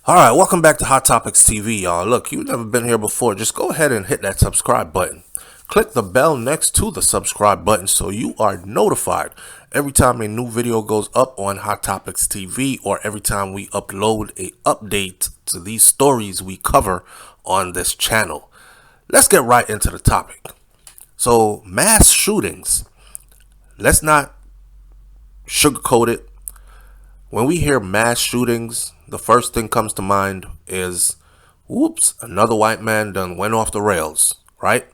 All right, welcome back to Hot Topics TV, y'all. Look, you've never been here before. Just go ahead and hit that subscribe button. Click the bell next to the subscribe button so you are notified every time a new video goes up on Hot Topics TV or every time we upload a update to these stories we cover on this channel. Let's get right into the topic. So, mass shootings. Let's not sugarcoat it. When we hear mass shootings, the first thing comes to mind is, whoops, another white man done went off the rails, right?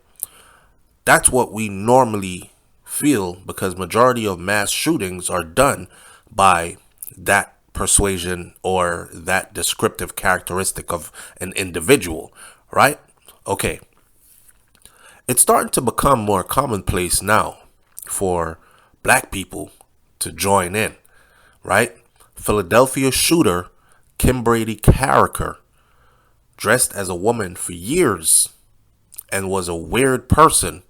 That's what we normally feel because majority of mass shootings are done by that persuasion or that descriptive characteristic of an individual, right? Okay. It's starting to become more commonplace now for black people to join in, right? Philadelphia shooter Kimbrady Carricker dressed as a woman for years and was a weird person,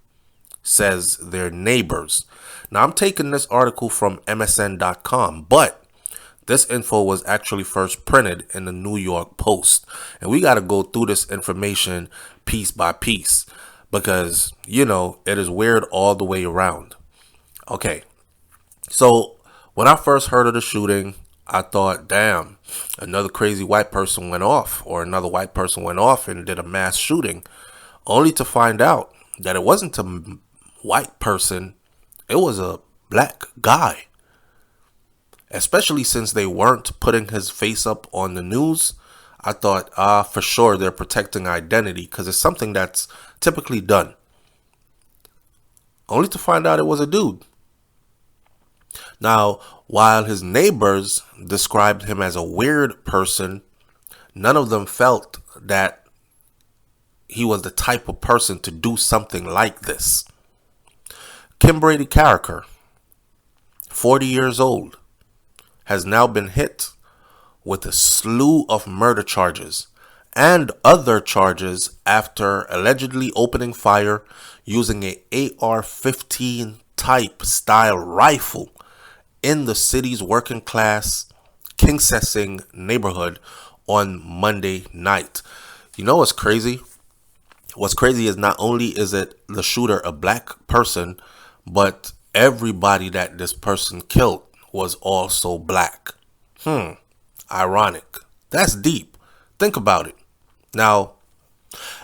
says their neighbors. Now, I'm taking this article from MSN.com, but this info was actually first printed in the New York Post. And we got to go through this information piece by piece because, it is weird all the way around. Okay, so when I first heard of the shooting, I thought, damn, another crazy white person went off, or another white person went off and did a mass shooting, only to find out that it wasn't a white person, it was a black guy. Especially since they weren't putting his face up on the news, I thought, for sure they're protecting identity because it's something that's typically done. Only to find out it was a dude. Now, while his neighbors described him as a weird person, none of them felt that he was the type of person to do something like this. Kimbrady Carricker, 40 years old, has now been hit with a slew of murder charges and other charges after allegedly opening fire using an AR-15 type style rifle in the city's working class Kingsessing neighborhood on Monday night. You know what's crazy? What's crazy is not only is it the shooter a black person, but everybody that this person killed was also black. Ironic. That's deep. Think about it. Now,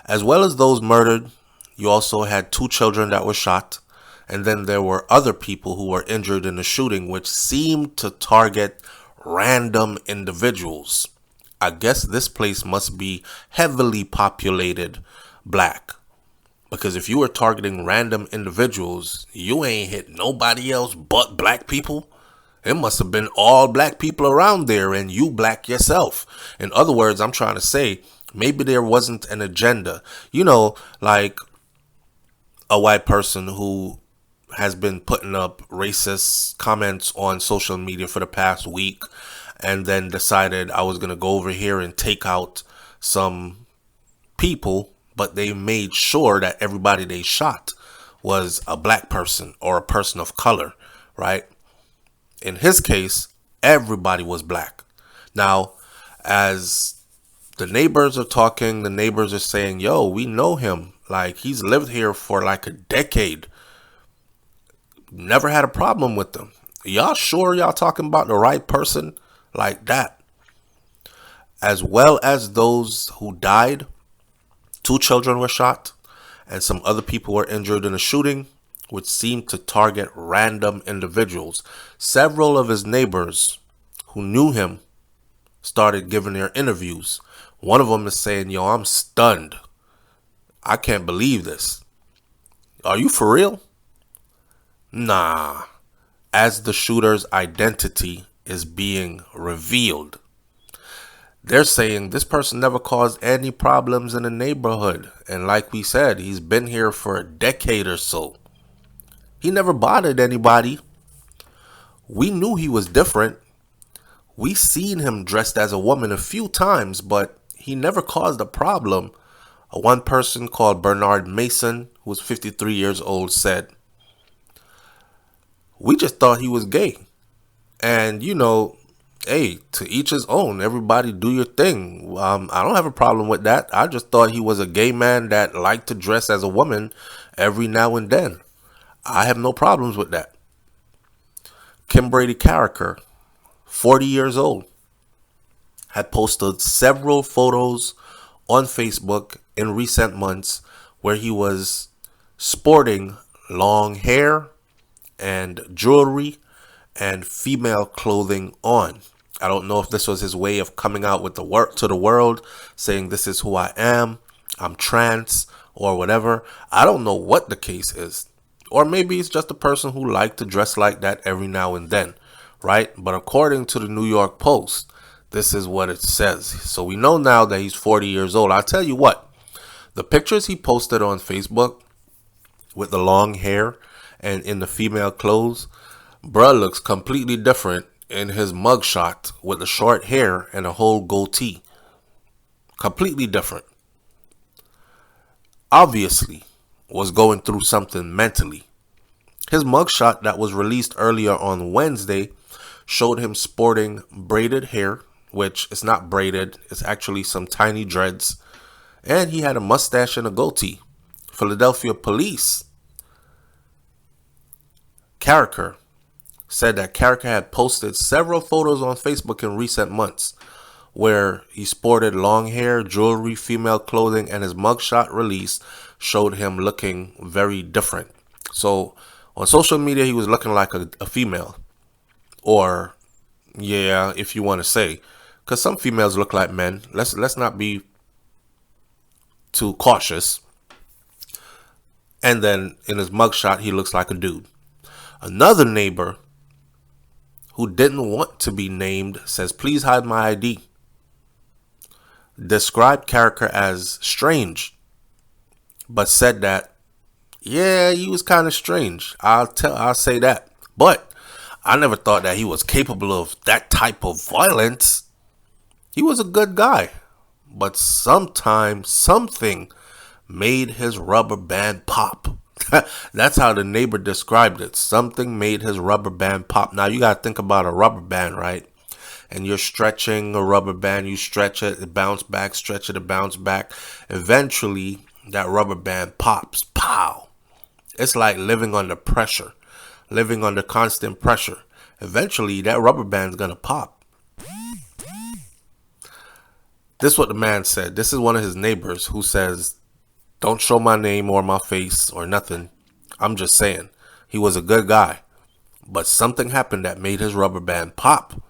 as well as those murdered, you also had 2 children that were shot. And then there were other people who were injured in the shooting, which seemed to target random individuals. I guess this place must be heavily populated black. Because if you were targeting random individuals, you ain't hit nobody else but black people. It must have been all black people around there and you black yourself. In other words, I'm trying to say, maybe there wasn't an agenda. Like a white person who has been putting up racist comments on social media for the past week and then decided I was going to go over here and take out some people, but they made sure that everybody they shot was a black person or a person of color, right? In his case, everybody was black. Now, as the neighbors are talking, the neighbors are saying, yo, we know him. Like, he's lived here for like a decade. Never had a problem with them. Y'all sure y'all talking about the right person like that? As well as those who died, 2 children were shot and some other people were injured in a shooting, which seemed to target random individuals. Several of his neighbors who knew him started giving their interviews. One of them is saying, yo, I'm stunned. I can't believe this. Are you for real? Nah, as the shooter's identity is being revealed. They're saying this person never caused any problems in the neighborhood. And like we said, he's been here for a decade or so. He never bothered anybody. We knew he was different. We seen him dressed as a woman a few times, but he never caused a problem. One person called Bernard Mason, who was 53 years old, said, we just thought he was gay. And, Hey, to each his own. Everybody do your thing. I don't have a problem with that. I just thought he was a gay man that liked to dress as a woman every now and then. I have no problems with that. Kim Brady Carricker, 40 years old, had posted several photos on Facebook in recent months where he was sporting long hair and jewelry and female clothing on. I don't know if this was his way of coming out with the work to the world, saying this is who I am, I'm trans or whatever. I don't know what the case is. Or maybe he's just a person who liked to dress like that every now and then, right? But according to the New York Post, this is what it says. So we know now that he's 40 years old. I'll tell you what, the pictures he posted on Facebook with the long hair and in the female clothes, bruh looks completely different in his mugshot with the short hair and a whole goatee. Completely different. Obviously was going through something mentally. His mugshot that was released earlier on Wednesday showed him sporting braided hair, which is not braided, it's actually some tiny dreads, and he had a mustache and a goatee. Philadelphia police, Carricker, said that Carricker had posted several photos on Facebook in recent months where he sported long hair, jewelry, female clothing, and his mugshot release showed him looking very different. So on social media, he was looking like a female. Or, yeah, if you want to say. Because some females look like men. Let's not be too cautious. And then in his mugshot, he looks like a dude. Another neighbor who didn't want to be named says, "Please hide my ID." Described Carricker as strange, but said that, yeah, he was kind of strange. I'll say that. But I never thought that he was capable of that type of violence. He was a good guy, but sometimes something made his rubber band pop. That's how the neighbor described it. Something made his rubber band pop. Now you got to think about a rubber band, right? And you're stretching a rubber band, you stretch it, it bounce back, stretch it, it bounce back. Eventually, that rubber band pops. Pow! It's like living under pressure, living under constant pressure. Eventually, that rubber band's gonna pop. This is what the man said. This is one of his neighbors who says, "Don't show my name or my face or nothing. I'm just saying, he was a good guy. But something happened that made his rubber band pop.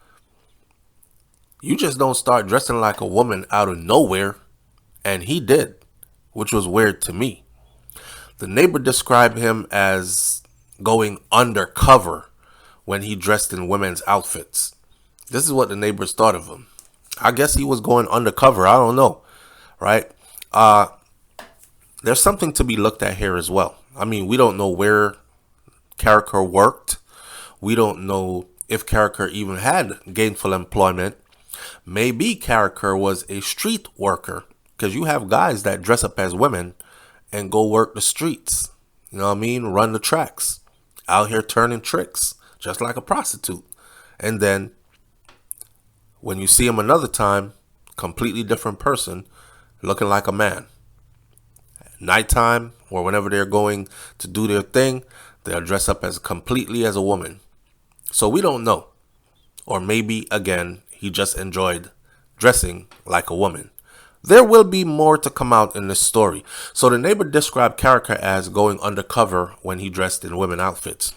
You just don't start dressing like a woman out of nowhere." And he did, which was weird to me. The neighbor described him as going undercover when he dressed in women's outfits. This is what the neighbors thought of him. I guess he was going undercover. I don't know, right? There's something to be looked at here as well. I mean, we don't know where Carricker worked. We don't know if Carricker even had gainful employment. Maybe Carricker was a street worker, because you have guys that dress up as women and go work the streets. You know what I mean? Run the tracks. Out here turning tricks, just like a prostitute. And then when you see him another time, completely different person, looking like a man. Nighttime or whenever they're going to do their thing, they'll dress up as completely as a woman. So we don't know. Or maybe, again, he just enjoyed dressing like a woman. There will be more to come out in this story. So the neighbor described Carricker as going undercover when he dressed in women outfits.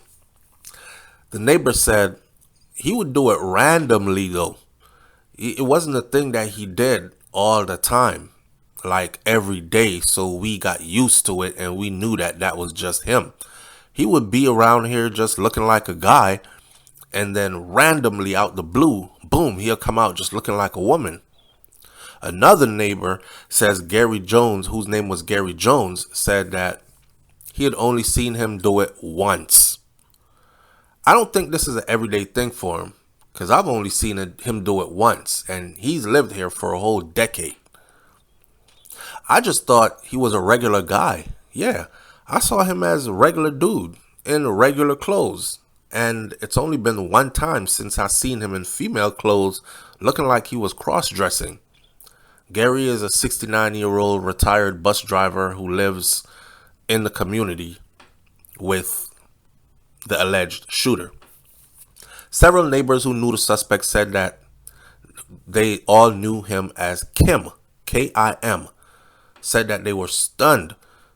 The neighbor said he would do it randomly though. It wasn't a thing that he did all the time, like every day, so we got used to it and we knew that that was just him. He would be around here just looking like a guy, and then randomly out the blue, boom, he'll come out just looking like a woman. Another neighbor says Gary Jones, whose name was Gary Jones, said that he had only seen him do it once. I don't think this is an everyday thing for him, because I've only seen him do it once, and he's lived here for a whole decade. I just thought he was a regular guy. Yeah, I saw him as a regular dude in regular clothes. And it's only been one time since I seen him in female clothes looking like he was cross-dressing. Gary is a 69-year-old retired bus driver who lives in the community with the alleged shooter. Several neighbors who knew the suspect said that they all knew him as Kim, K-I-M, said that they were stunned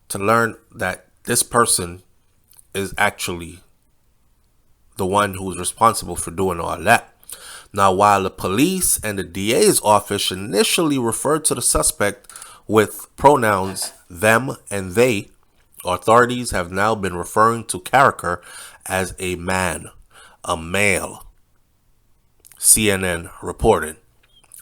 to learn that this person is actually the one who was responsible for doing all that. Now, while the police and the DA's office initially referred to the suspect with pronouns them and they, authorities have now been referring to Carricker as a man, a male, CNN reported.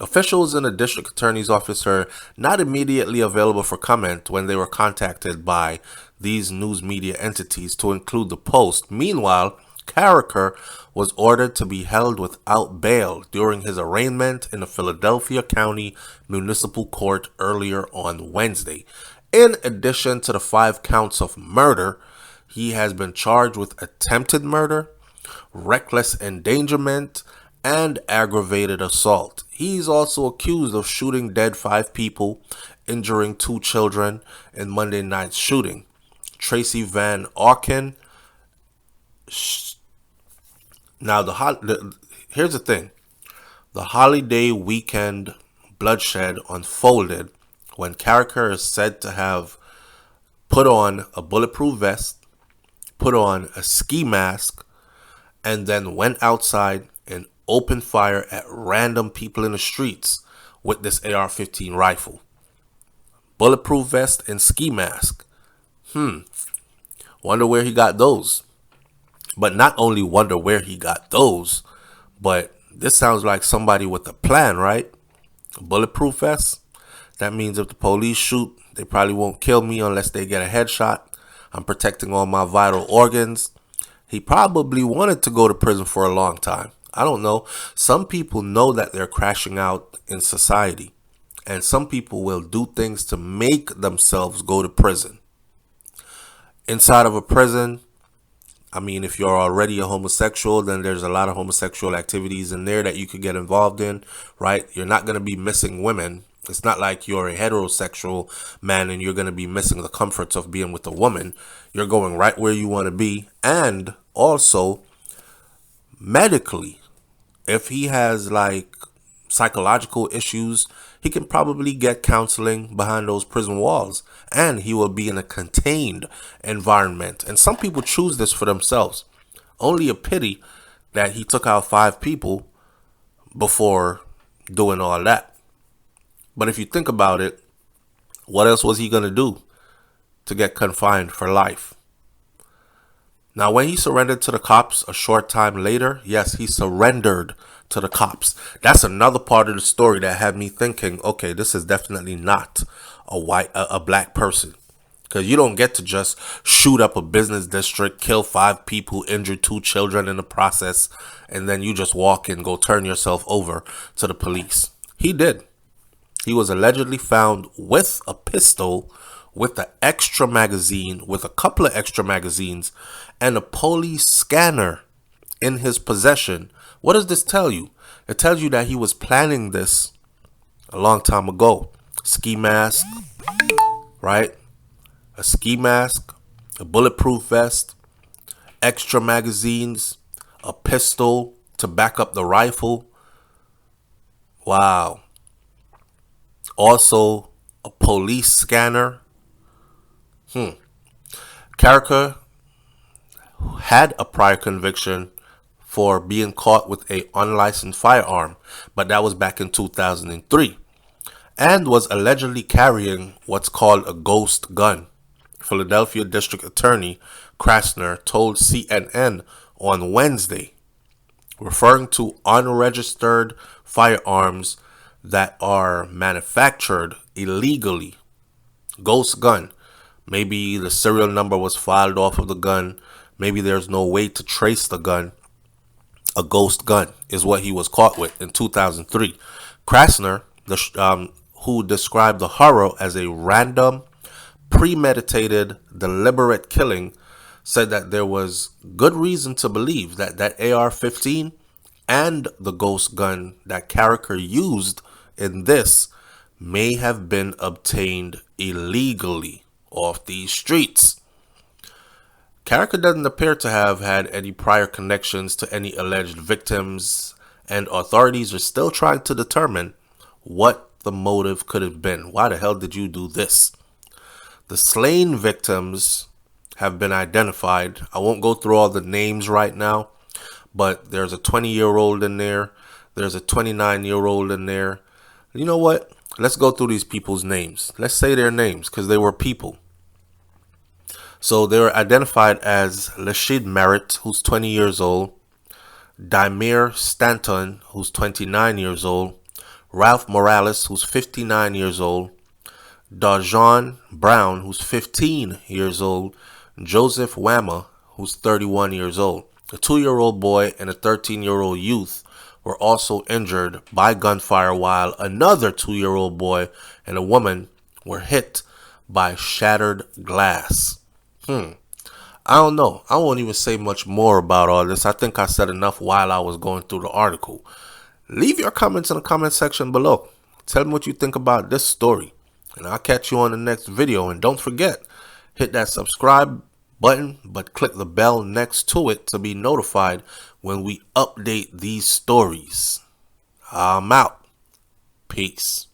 Officials in the district attorney's office are not immediately available for comment when they were contacted by these news media entities to include the Post. Meanwhile, Carricker was ordered to be held without bail during his arraignment in the Philadelphia County Municipal Court earlier on Wednesday. In addition to the 5 counts of murder, he has been charged with attempted murder, reckless endangerment, and aggravated assault. He's also accused of shooting dead 5 people, injuring 2 children in Monday night's shooting. Tracy Van Auken. Now, here's the thing. The holiday weekend bloodshed unfolded when Carricker is said to have put on a bulletproof vest, put on a ski mask, and then went outside and opened fire at random people in the streets with this AR-15 rifle. Bulletproof vest and ski mask. Wonder where he got those. But not only wonder where he got those, but this sounds like somebody with a plan, right? Bulletproof vest. That means if the police shoot, they probably won't kill me unless they get a headshot. I'm protecting all my vital organs. He probably wanted to go to prison for a long time. I don't know. Some people know that they're crashing out in society. And some people will do things to make themselves go to prison. Inside of a prison, I mean, if you're already a homosexual, then there's a lot of homosexual activities in there that you could get involved in, right? You're not going to be missing women. It's not like you're a heterosexual man and you're going to be missing the comforts of being with a woman. You're going right where you want to be. And also, medically, if he has like psychological issues, he can probably get counseling behind those prison walls, and he will be in a contained environment. And some people choose this for themselves. Only a pity that he took out 5 people before doing all that. But if you think about it, what else was he going to do to get confined for life? Now, when he surrendered to the cops a short time later, yes, he surrendered to the cops. That's another part of the story that had me thinking, okay, this is definitely not a black person. Because you don't get to just shoot up a business district, kill 5 people, injure 2 children in the process, and then you just walk and go turn yourself over to the police. He did. He was allegedly found with a pistol, with an extra magazine, with a couple of extra magazines, and a police scanner in his possession. What does this tell you? It tells you that he was planning this a long time ago. Ski mask, right? A ski mask, a bulletproof vest, extra magazines, a pistol to back up the rifle. Wow. Also, a police scanner. Carricker had a prior conviction for being caught with an unlicensed firearm, but that was back in 2003, and was allegedly carrying what's called a ghost gun. Philadelphia District Attorney Krasner told CNN on Wednesday, referring to unregistered firearms that are manufactured illegally. Ghost gun. Maybe the serial number was filed off of the gun. Maybe there's no way to trace the gun. A ghost gun is what he was caught with in 2003. Krasner, who described the horror as a random, premeditated, deliberate killing, said that there was good reason to believe that that AR-15 and the ghost gun that Carricker used in this may have been obtained illegally off these streets. Carricker doesn't appear to have had any prior connections to any alleged victims, and authorities are still trying to determine what the motive could have been. Why the hell did you do this? The slain victims have been identified. I won't go through all the names right now, but there's a 20-year-old in there. There's a 29-year-old in there. You know what? Let's go through these people's names. Let's say their names because they were people. So they were identified as Lashid Merritt, who's 20 years old, Daimir Stanton, who's 29 years old, Ralph Morales, who's 59 years old, Darjon Brown, who's 15 years old, Joseph Whammer, who's 31 years old. A 2-year-old boy and a 13-year-old youth were also injured by gunfire, while another 2-year-old boy and a woman were hit by shattered glass. I don't know. I won't even say much more about all this. I think I said enough while I was going through the article. Leave your comments in the comment section below. Tell me what you think about this story. And I'll catch you on the next video. And don't forget, hit that subscribe button, but click the bell next to it to be notified when we update these stories. I'm out. Peace.